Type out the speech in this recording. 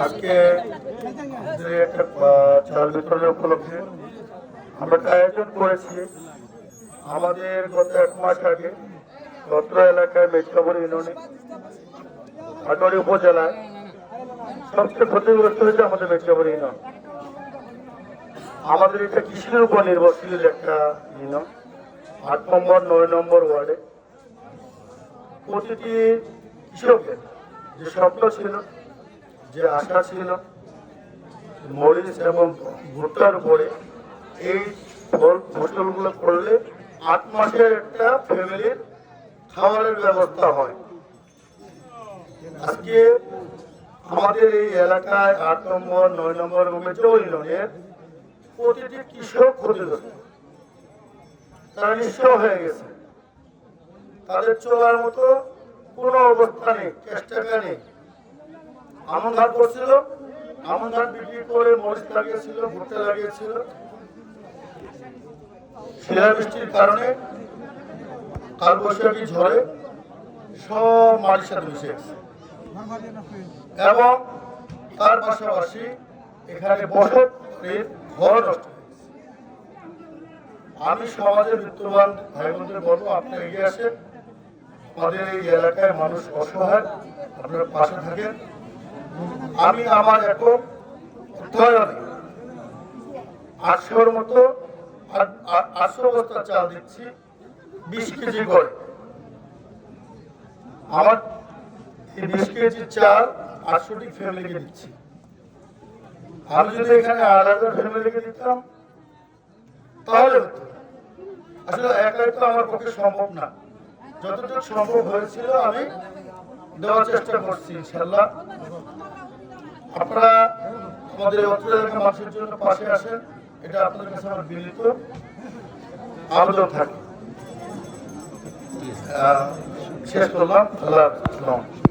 আজকে যে একটা চাল বিতরণের উপলক্ষে আমরা একটা আয়োজন করেছি। আমাদের গত 1 মাস আগে সত্র এলাকায় মেচকাপুর ইউনিয়নে আটোয়ারি উপজেলায় সবচেয়ে ক্ষতিগ্রস্ত হয়েছে আমাদের মেচকাপুর ইউনিয়ন। আমাদের এটা কৃষির উপর নির্ভরশীল একটা ইউনিয়ন। 8 নম্বর 9 নম্বর ওয়ার্ডে প্রতিটি কৃষকের যে স্বপ্ন ছিল, যে আশা ছিল, মরিচ এবং ভুট্টার উপরে এই ফসলগুলো করলে 8 মাসের একটা ফ্যামিলির খাবারের ব্যবস্থা হয়। আজকে আমাদের এই এলাকায় 8 নম্বর 9 নম্বর এবং মেচকাপুর ইউনিয়নের প্রতিটি কৃষক ক্ষতিগ্রস্ত, তারা নিঃস্ব হয়ে গেছে। তাদের চলার মতো কোনো অবস্থা নেই, চেষ্টা নেই। আমন ধান করছিল, আমন ধান বিক্রি করে মরিচ লাগিয়েছিল, ভুট্টা লাগিয়েছিল। শিলাবৃষ্টির কারণে কালবৈশাখী ঝড়ে সব মাটির সাথে মিশে গেছে এবং তার পাশাপাশি এখানে বসতের ঘর নষ্ট হয়েছে। আমি সমাজের বিত্তবান ভাই বোনদের বলবো, আপনি এগিয়ে আসেন। আমাদের এই এলাকায় মানুষ অসহায়, আপনারা পাশে থাকেন। আমি আমার একক উন্নয়নে 800-র মতো 800 বস্তা চাল দিচ্ছি, 20 কেজি করে। আমার এই 20 কেজি চাল 800টি ফ্যামিলিকে দিচ্ছি। আমি যদি এখানে 8000 ফ্যামিলিকে দিতাম তাহলে হতো। আসলে একাই তো আমার পক্ষে সম্ভব না। যতটুকু সম্ভব হয়েছিল আমি দেওয়ার চেষ্টা করছি। ইনশাআল্লাহ আপনারা আমাদের অত্র এলাকার মানুষের জন্য পাশে আসেন, এটা আপনাদের কাছে আমার বিনীত আবেদন থাকে। শেষ করলাম। আল্লাহ হাফেজ।